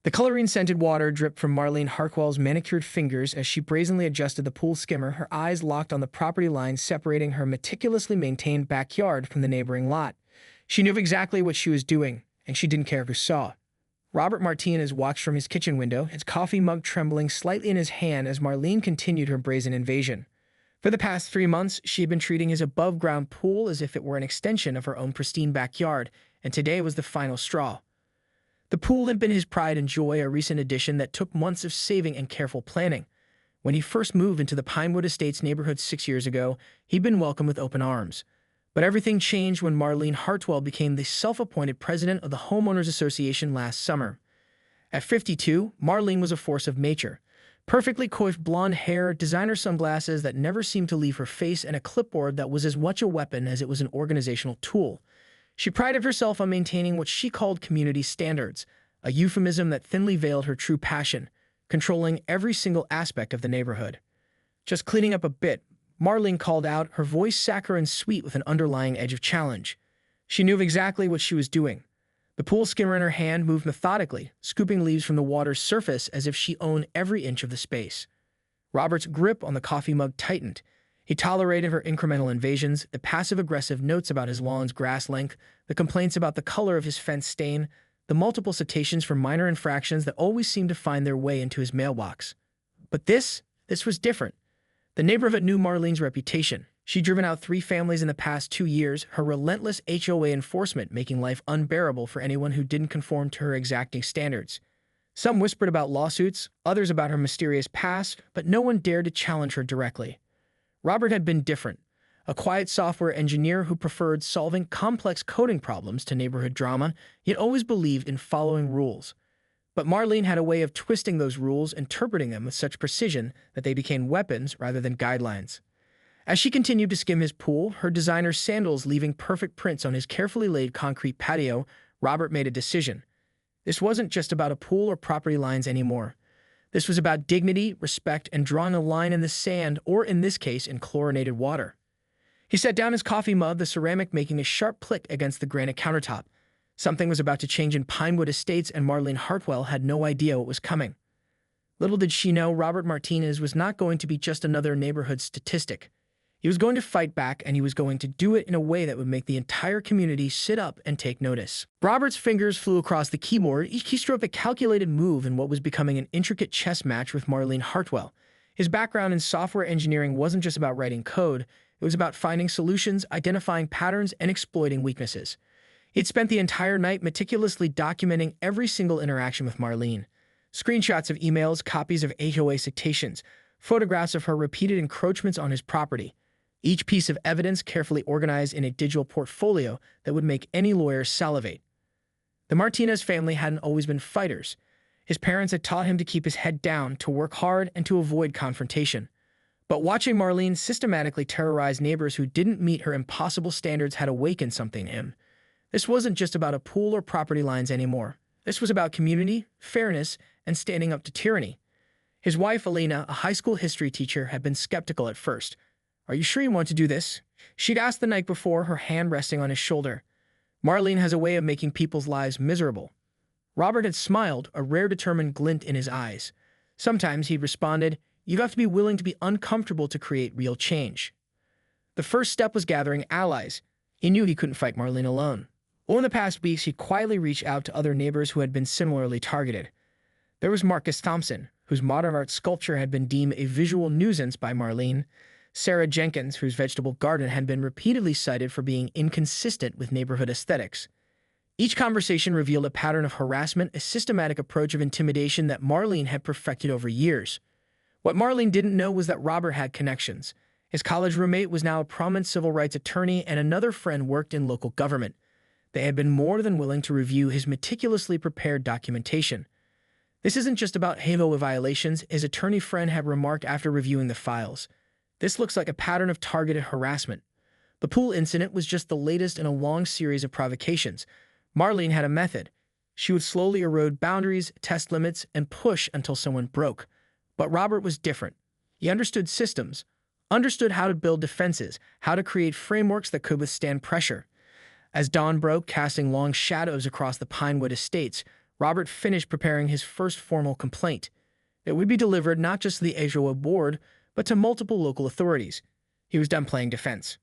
The chlorine-scented water dripped from Marlene Hartwell's manicured fingers as she brazenly adjusted the pool skimmer, her eyes locked on the property line separating her meticulously maintained backyard from the neighboring lot. She knew exactly what she was doing, and she didn't care who saw. Robert Martinez watched from his kitchen window, his coffee mug trembling slightly in his hand as Marlene continued her brazen invasion. For the past 3 months, she had been treating his above-ground pool as if it were an extension of her own pristine backyard, and today was the final straw. The pool had been his pride and joy, a recent addition that took months of saving and careful planning. When he first moved into the Pinewood Estates neighborhood 6 years ago, he'd been welcomed with open arms. But everything changed when Marlene Hartwell became the self-appointed president of the Homeowners Association last summer. At 52, Marlene was a force of nature. Perfectly coiffed blonde hair, designer sunglasses that never seemed to leave her face, and a clipboard that was as much a weapon as it was an organizational tool. She prided herself on maintaining what she called community standards, a euphemism that thinly veiled her true passion, controlling every single aspect of the neighborhood. "Just cleaning up a bit," Marlene called out, her voice saccharine sweet with an underlying edge of challenge. She knew exactly what she was doing. The pool skimmer in her hand moved methodically, scooping leaves from the water's surface as if she owned every inch of the space. Robert's grip on the coffee mug tightened. He tolerated her incremental invasions, the passive-aggressive notes about his lawn's grass length, the complaints about the color of his fence stain, the multiple citations for minor infractions that always seemed to find their way into his mailbox. But this was different. The neighborhood knew Marlene's reputation. She'd driven out 3 families in the past 2 years, her relentless HOA enforcement making life unbearable for anyone who didn't conform to her exacting standards. Some whispered about lawsuits, others about her mysterious past, but no one dared to challenge her directly. Robert had been different, a quiet software engineer who preferred solving complex coding problems to neighborhood drama, yet always believed in following rules. But Marlene had a way of twisting those rules, interpreting them with such precision that they became weapons rather than guidelines. As she continued to skim his pool, her designer sandals leaving perfect prints on his carefully laid concrete patio, Robert made a decision. This wasn't just about a pool or property lines anymore. This was about dignity, respect, and drawing a line in the sand, or in this case, in chlorinated water. He set down his coffee mug, the ceramic making a sharp click against the granite countertop. Something was about to change in Pinewood Estates, and Marlene Hartwell had no idea what was coming. Little did she know, Robert Martinez was not going to be just another neighborhood statistic. He was going to fight back, and he was going to do it in a way that would make the entire community sit up and take notice. Robert's fingers flew across the keyboard, each keystroke a calculated move in what was becoming an intricate chess match with Marlene Hartwell. His background in software engineering wasn't just about writing code, it was about finding solutions, identifying patterns, and exploiting weaknesses. He'd spent the entire night meticulously documenting every single interaction with Marlene. Screenshots of emails, copies of HOA citations, photographs of her repeated encroachments on his property. Each piece of evidence carefully organized in a digital portfolio that would make any lawyer salivate. The Martinez family hadn't always been fighters. His parents had taught him to keep his head down, to work hard, and to avoid confrontation. But watching Marlene systematically terrorize neighbors who didn't meet her impossible standards had awakened something in him. This wasn't just about a pool or property lines anymore. This was about community, fairness, and standing up to tyranny. His wife, Elena, a high school history teacher, had been skeptical at first. "Are you sure you want to do this?" she'd asked the night before, her hand resting on his shoulder. "Marlene has a way of making people's lives miserable." Robert had smiled, a rare determined glint in his eyes. Sometimes he'd responded, "You have to be willing to be uncomfortable to create real change." The first step was gathering allies. He knew he couldn't fight Marlene alone. Over the past weeks, he'd quietly reached out to other neighbors who had been similarly targeted. There was Marcus Thompson, whose modern art sculpture had been deemed a visual nuisance by Marlene. Sarah Jenkins, whose vegetable garden had been repeatedly cited for being inconsistent with neighborhood aesthetics. Each conversation revealed a pattern of harassment, a systematic approach of intimidation that Marlene had perfected over years. What Marlene didn't know was that Robert had connections. His college roommate was now a prominent civil rights attorney, and another friend worked in local government. They had been more than willing to review his meticulously prepared documentation. "This isn't just about HOA violations," his attorney friend had remarked after reviewing the files. "This looks like a pattern of targeted harassment." The pool incident was just the latest in a long series of provocations. Marlene had a method. She would slowly erode boundaries, test limits, and push until someone broke. But Robert was different. He understood systems, understood how to build defenses, how to create frameworks that could withstand pressure. As dawn broke, casting long shadows across the Pinewood Estates, Robert finished preparing his first formal complaint. It would be delivered not just to the HOA board, but to multiple local authorities. He was done playing defense.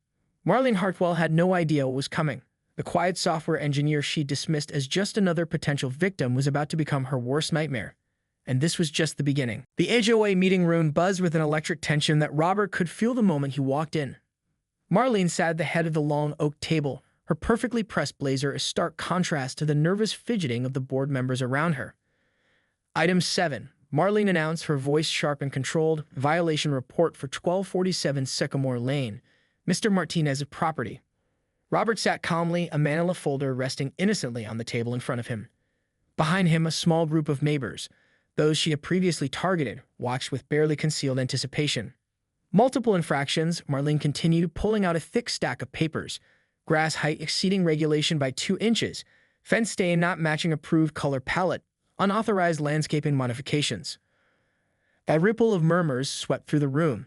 Marlene Hartwell had no idea what was coming. The quiet software engineer she dismissed as just another potential victim was about to become her worst nightmare. And this was just the beginning. The HOA meeting room buzzed with an electric tension that Robert could feel the moment he walked in. Marlene sat at the head of the long oak table, her perfectly pressed blazer a stark contrast to the nervous fidgeting of the board members around her. Item 7. Marlene announced, her voice sharp and controlled. Violation report for 1247 Sycamore Lane, Mr. Martinez's property. Robert sat calmly, a manila folder resting innocently on the table in front of him. Behind him, a small group of neighbors, those she had previously targeted, watched with barely concealed anticipation. Multiple infractions, Marlene continued, pulling out a thick stack of papers. Grass height exceeding regulation by 2 inches, fence stain not matching approved color palette, unauthorized landscaping modifications. A ripple of murmurs swept through the room.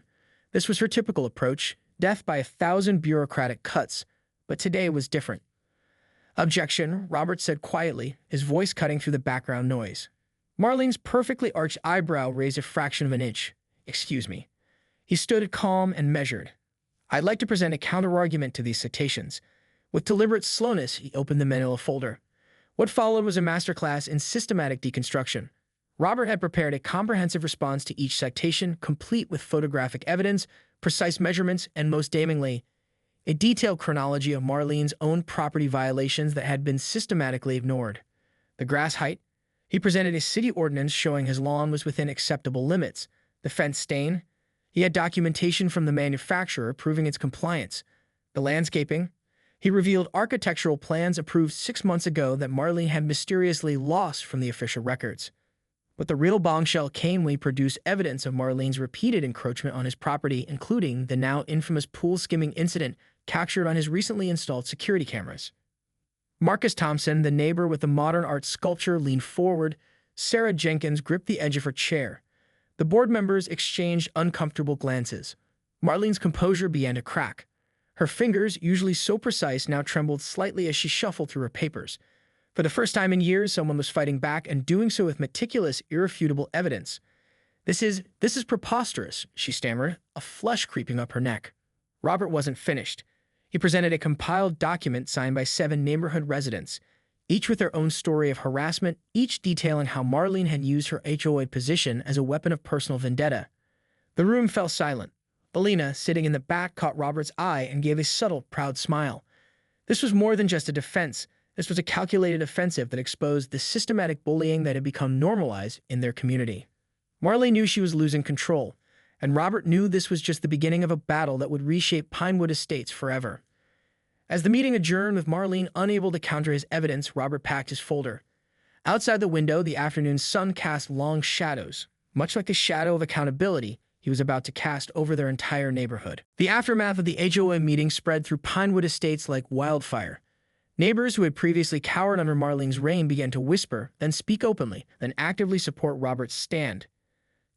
This was her typical approach, death by 1,000 bureaucratic cuts, but today was different. Objection, Robert said quietly, his voice cutting through the background noise. Marlene's perfectly arched eyebrow raised a fraction of an inch. Excuse me. He stood calm and measured. I'd like to present a counter-argument to these citations. With deliberate slowness, he opened the manila folder. What followed was a masterclass in systematic deconstruction. Robert had prepared a comprehensive response to each citation, complete with photographic evidence, precise measurements, and most damningly, a detailed chronology of Marlene's own property violations that had been systematically ignored. The grass height. He presented a city ordinance showing his lawn was within acceptable limits. The fence stain. He had documentation from the manufacturer proving its compliance. The landscaping. He revealed architectural plans approved 6 months ago that Marlene had mysteriously lost from the official records. But the real bombshell came when he produced evidence of Marlene's repeated encroachment on his property, including the now infamous pool skimming incident captured on his recently installed security cameras. Marcus Thompson, the neighbor with the modern art sculpture, leaned forward. Sarah Jenkins gripped the edge of her chair. The board members exchanged uncomfortable glances. Marlene's composure began to crack. Her fingers, usually so precise, now trembled slightly as she shuffled through her papers. For the first time in years, someone was fighting back and doing so with meticulous, irrefutable evidence. This is preposterous, she stammered, a flush creeping up her neck. Robert wasn't finished. He presented a compiled document signed by 7 neighborhood residents, each with their own story of harassment, each detailing how Marlene had used her HOA position as a weapon of personal vendetta. The room fell silent. Belina, sitting in the back, caught Robert's eye and gave a subtle, proud smile. This was more than just a defense. This was a calculated offensive that exposed the systematic bullying that had become normalized in their community. Marlene knew she was losing control, and Robert knew this was just the beginning of a battle that would reshape Pinewood Estates forever. As the meeting adjourned with Marlene unable to counter his evidence, Robert packed his folder. Outside the window, the afternoon sun cast long shadows, much like the shadow of accountability he was about to cast over their entire neighborhood. The aftermath of the HOA meeting spread through Pinewood Estates like wildfire. Neighbors who had previously cowered under Marlene's reign began to whisper, then speak openly, then actively support Robert's stand.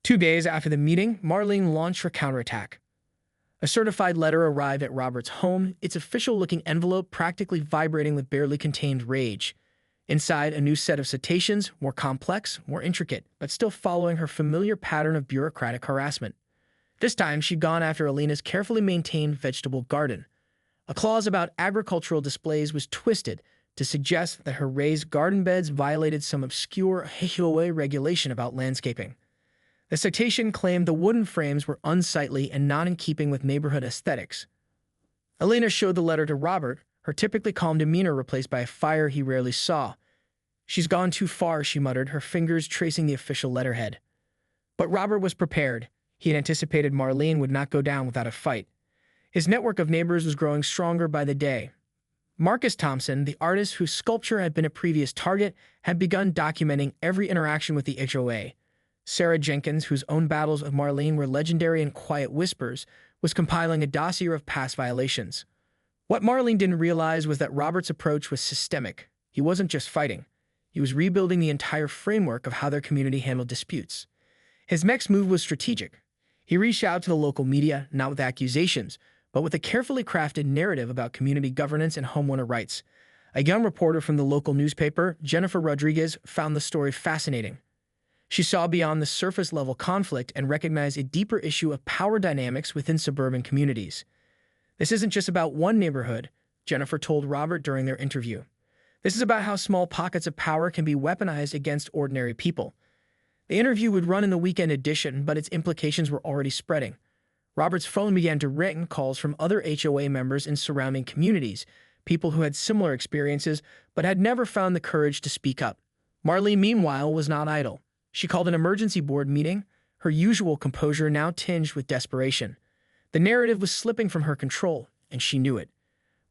2 days after the meeting, Marlene launched her counterattack. A certified letter arrived at Robert's home, its official-looking envelope practically vibrating with barely contained rage. Inside, a new set of citations, more complex, more intricate, but still following her familiar pattern of bureaucratic harassment. This time, she'd gone after Alina's carefully maintained vegetable garden. A clause about agricultural displays was twisted to suggest that her raised garden beds violated some obscure HOA regulation about landscaping. The citation claimed the wooden frames were unsightly and not in keeping with neighborhood aesthetics. Alina showed the letter to Robert, her typically calm demeanor replaced by a fire he rarely saw. "She's gone too far," she muttered, her fingers tracing the official letterhead. But Robert was prepared. He had anticipated Marlene would not go down without a fight. His network of neighbors was growing stronger by the day. Marcus Thompson, the artist whose sculpture had been a previous target, had begun documenting every interaction with the HOA. Sarah Jenkins, whose own battles with Marlene were legendary in quiet whispers, was compiling a dossier of past violations. What Marlene didn't realize was that Robert's approach was systemic. He wasn't just fighting. He was rebuilding the entire framework of how their community handled disputes. His next move was strategic. He reached out to the local media, not with accusations, but with a carefully crafted narrative about community governance and homeowner rights. A young reporter from the local newspaper, Jennifer Rodriguez, found the story fascinating. She saw beyond the surface-level conflict and recognized a deeper issue of power dynamics within suburban communities. This isn't just about one neighborhood, Jennifer told Robert during their interview. This is about how small pockets of power can be weaponized against ordinary people. The interview would run in the weekend edition, but its implications were already spreading. Robert's phone began to ring calls from other HOA members in surrounding communities, people who had similar experiences but had never found the courage to speak up. Marlene, meanwhile, was not idle. She called an emergency board meeting, her usual composure now tinged with desperation. The narrative was slipping from her control, and she knew it.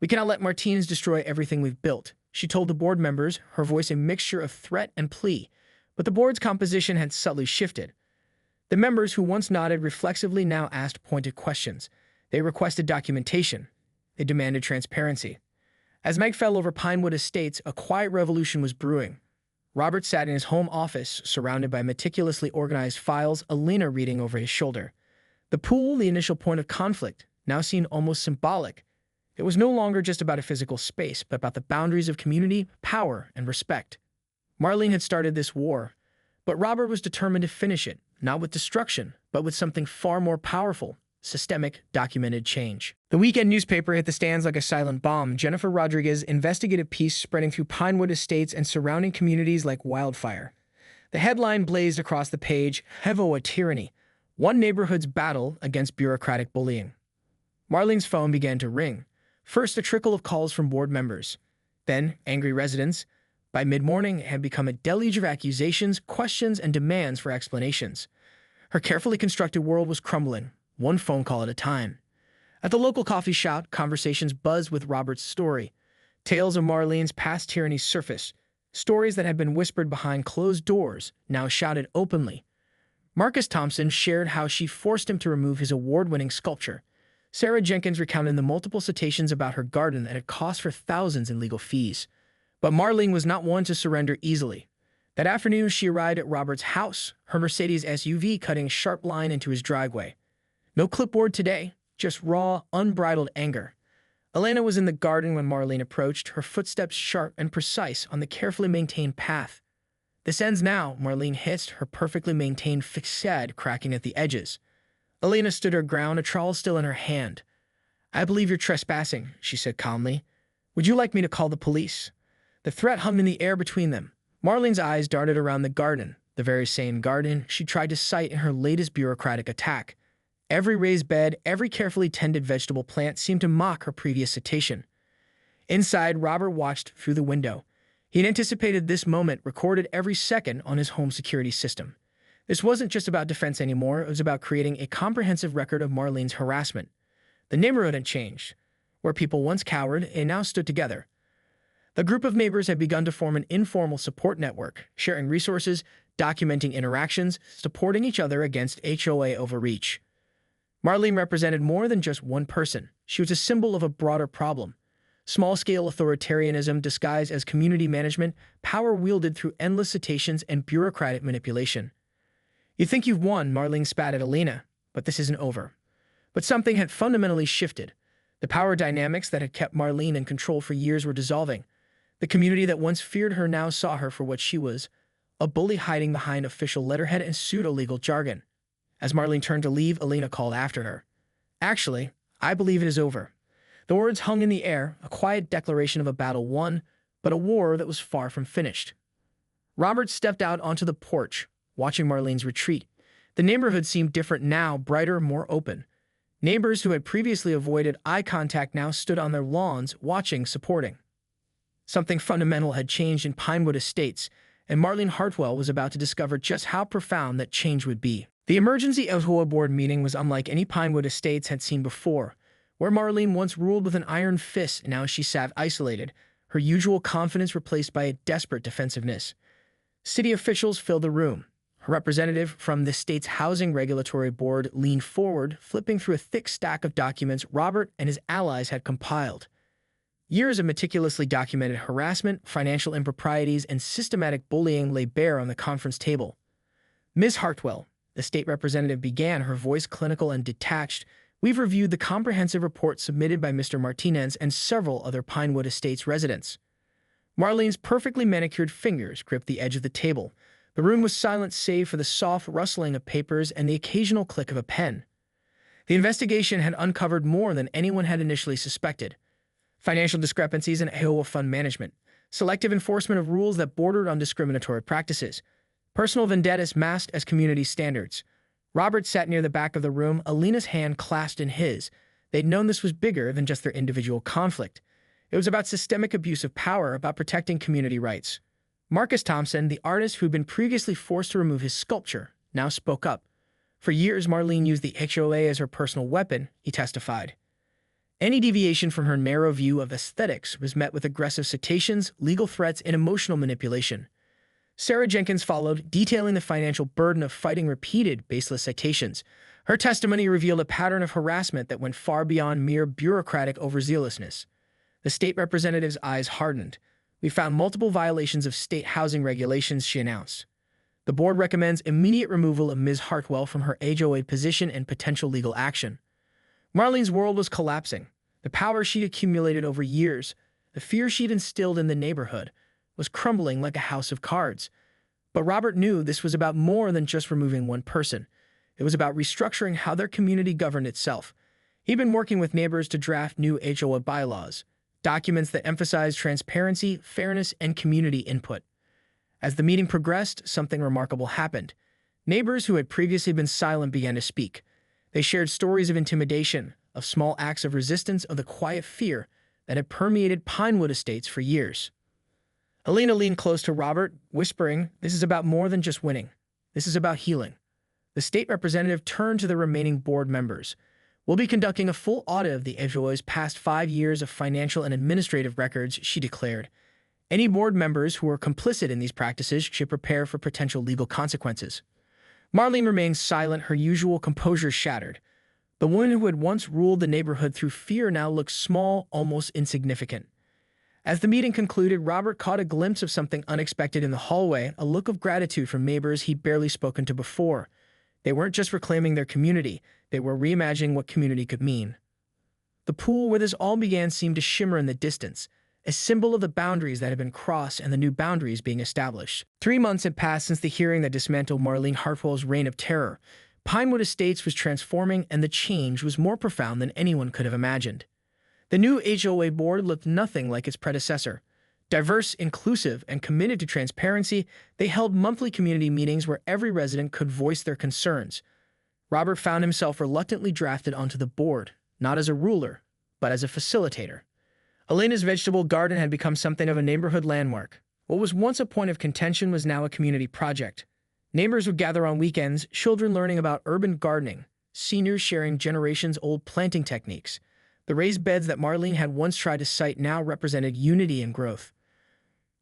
"We cannot let Martinez destroy everything we've built," she told the board members, her voice a mixture of threat and plea. But the board's composition had subtly shifted. The members who once nodded reflexively now asked pointed questions. They requested documentation. They demanded transparency. As night fell over Pinewood Estates, a quiet revolution was brewing. Robert sat in his home office, surrounded by meticulously organized files, Alina reading over his shoulder. The pool, the initial point of conflict, now seemed almost symbolic. It was no longer just about a physical space, but about the boundaries of community, power, and respect. Marlene had started this war, but Robert was determined to finish it, not with destruction, but with something far more powerful: systemic, documented change. The weekend newspaper hit the stands like a silent bomb, Jennifer Rodriguez's investigative piece spreading through Pinewood Estates and surrounding communities like wildfire. The headline blazed across the page, "Hevoa Tyranny, One Neighborhood's Battle Against Bureaucratic Bullying." Marlene's phone began to ring. First, a trickle of calls from board members. Then, angry residents. By mid-morning, it had become a deluge of accusations, questions, and demands for explanations. Her carefully constructed world was crumbling, one phone call at a time. At the local coffee shop, conversations buzzed with Robert's story. Tales of Marlene's past tyranny surfaced. Stories that had been whispered behind closed doors, now shouted openly. Marcus Thompson shared how she forced him to remove his award-winning sculpture. Sarah Jenkins recounted the multiple citations about her garden that had cost her thousands in legal fees. But Marlene was not one to surrender easily. That afternoon, she arrived at Robert's house, her Mercedes SUV cutting a sharp line into his driveway. No clipboard today, just raw, unbridled anger. Elena was in the garden when Marlene approached, her footsteps sharp and precise on the carefully maintained path. "This ends now," Marlene hissed, her perfectly maintained facade cracking at the edges. Elena stood her ground, a trowel still in her hand. "I believe you're trespassing," she said calmly. "Would you like me to call the police?" The threat hung in the air between them. Marlene's eyes darted around the garden, the very same garden she tried to cite in her latest bureaucratic attack. Every raised bed, every carefully tended vegetable plant seemed to mock her previous citation. Inside, Robert watched through the window. He had anticipated this moment, recorded every second on his home security system. This wasn't just about defense anymore, it was about creating a comprehensive record of Marlene's harassment. The neighborhood had changed. Where people once cowered, they now stood together. The group of neighbors had begun to form an informal support network, sharing resources, documenting interactions, supporting each other against HOA overreach. Marlene represented more than just one person. She was a symbol of a broader problem. Small-scale authoritarianism disguised as community management, power wielded through endless citations and bureaucratic manipulation. "You think you've won," Marlene spat at Elena, "but this isn't over." But something had fundamentally shifted. The power dynamics that had kept Marlene in control for years were dissolving. The community that once feared her now saw her for what she was, a bully hiding behind official letterhead and pseudo-legal jargon. As Marlene turned to leave, Elena called after her. "Actually, I believe it is over." The words hung in the air, a quiet declaration of a battle won, but a war that was far from finished. Robert stepped out onto the porch, watching Marlene's retreat. The neighborhood seemed different now, brighter, more open. Neighbors who had previously avoided eye contact now stood on their lawns, watching, supporting. Something fundamental had changed in Pinewood Estates, and Marlene Hartwell was about to discover just how profound that change would be. The emergency HOA board meeting was unlike any Pinewood Estates had seen before. Where Marlene once ruled with an iron fist, now she sat isolated, her usual confidence replaced by a desperate defensiveness. City officials filled the room. A representative from the state's Housing Regulatory Board leaned forward, flipping through a thick stack of documents Robert and his allies had compiled. Years of meticulously documented harassment, financial improprieties, and systematic bullying lay bare on the conference table. "Ms. Hartwell," the state representative began, her voice clinical and detached, "we've reviewed the comprehensive report submitted by Mr. Martinez and several other Pinewood Estates residents. Marlene's perfectly manicured fingers gripped the edge of the table. The room was silent save for the soft rustling of papers and the occasional click of a pen. The investigation had uncovered more than anyone had initially suspected. Financial discrepancies in Iowa fund management, selective enforcement of rules that bordered on discriminatory practices, personal vendettas masked as community standards. Robert sat near the back of the room, Alina's hand clasped in his. They'd known this was bigger than just their individual conflict. It was about systemic abuse of power, about protecting community rights. Marcus Thompson, the artist who'd been previously forced to remove his sculpture, now spoke up. For years, Marlene used the HOA as her personal weapon, he testified. Any deviation from her narrow view of aesthetics was met with aggressive citations, legal threats, and emotional manipulation. Sarah Jenkins followed, detailing the financial burden of fighting repeated, baseless citations. Her testimony revealed a pattern of harassment that went far beyond mere bureaucratic overzealousness. The state representative's eyes hardened. We found multiple violations of state housing regulations, she announced. The board recommends immediate removal of Ms. Hartwell from her HOA position and potential legal action. Marlene's world was collapsing. The power she'd accumulated over years, the fear she'd instilled in the neighborhood, was crumbling like a house of cards. But Robert knew this was about more than just removing one person. It was about restructuring how their community governed itself. He'd been working with neighbors to draft new HOA bylaws, documents that emphasized transparency, fairness, and community input. As the meeting progressed, something remarkable happened. Neighbors who had previously been silent began to speak. They shared stories of intimidation, of small acts of resistance, of the quiet fear that had permeated Pinewood Estates for years. Alina leaned close to Robert, whispering, "This is about more than just winning. This is about healing." The state representative turned to the remaining board members. "We'll be conducting a full audit of the HOA's past 5 years of financial and administrative records," she declared. "Any board members who are complicit in these practices should prepare for potential legal consequences." Marlene remained silent, her usual composure shattered. The woman who had once ruled the neighborhood through fear now looked small, almost insignificant. As the meeting concluded, Robert caught a glimpse of something unexpected in the hallway, a look of gratitude from neighbors he'd barely spoken to before. They weren't just reclaiming their community, they were reimagining what community could mean. The pool where this all began seemed to shimmer in the distance, a symbol of the boundaries that had been crossed and the new boundaries being established. 3 months had passed since the hearing that dismantled Marlene Hartwell's reign of terror. Pinewood Estates was transforming, and the change was more profound than anyone could have imagined. The new HOA board looked nothing like its predecessor. Diverse, inclusive, and committed to transparency, they held monthly community meetings where every resident could voice their concerns. Robert found himself reluctantly drafted onto the board, not as a ruler, but as a facilitator. Alina's vegetable garden had become something of a neighborhood landmark. What was once a point of contention was now a community project. Neighbors would gather on weekends, children learning about urban gardening, seniors sharing generations-old planting techniques. The raised beds that Marlene had once tried to cite now represented unity and growth.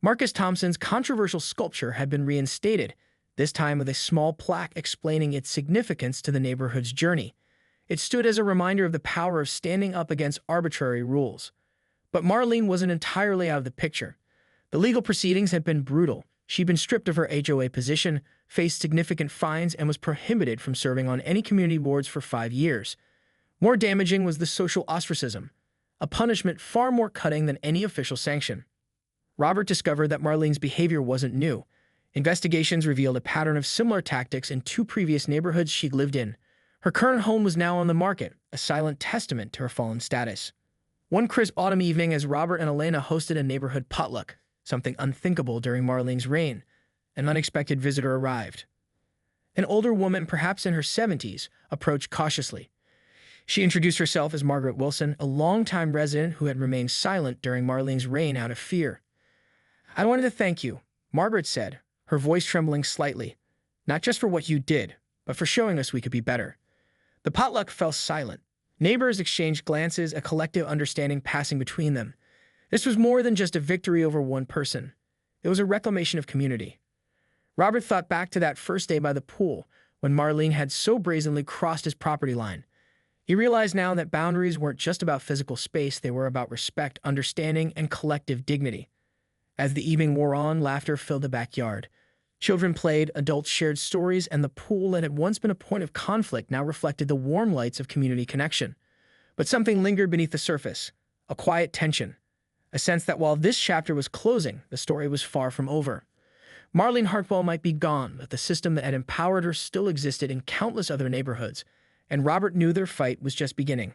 Marcus Thompson's controversial sculpture had been reinstated, this time with a small plaque explaining its significance to the neighborhood's journey. It stood as a reminder of the power of standing up against arbitrary rules. But Marlene wasn't entirely out of the picture. The legal proceedings had been brutal. She'd been stripped of her HOA position, faced significant fines, and was prohibited from serving on any community boards for 5 years. More damaging was the social ostracism, a punishment far more cutting than any official sanction. Robert discovered that Marlene's behavior wasn't new. Investigations revealed a pattern of similar tactics in 2 previous neighborhoods she'd lived in. Her current home was now on the market, a silent testament to her fallen status. One crisp autumn evening, as Robert and Elena hosted a neighborhood potluck, something unthinkable during Marlene's reign, an unexpected visitor arrived. An older woman, perhaps in her 70s, approached cautiously. She introduced herself as Margaret Wilson, a longtime resident who had remained silent during Marlene's reign out of fear. "I wanted to thank you," Margaret said, her voice trembling slightly, "not just for what you did, but for showing us we could be better." The potluck fell silent. Neighbors exchanged glances, a collective understanding passing between them. This was more than just a victory over one person. It was a reclamation of community. Robert thought back to that first day by the pool, when Marlene had so brazenly crossed his property line. He realized now that boundaries weren't just about physical space, they were about respect, understanding, and collective dignity. As the evening wore on, laughter filled the backyard. Children played, adults shared stories, and the pool that had once been a point of conflict now reflected the warm lights of community connection. But something lingered beneath the surface, a quiet tension. a sense that while this chapter was closing, the story was far from over. Marlene Hartwell might be gone, but the system that had empowered her still existed in countless other neighborhoods, and Robert knew their fight was just beginning.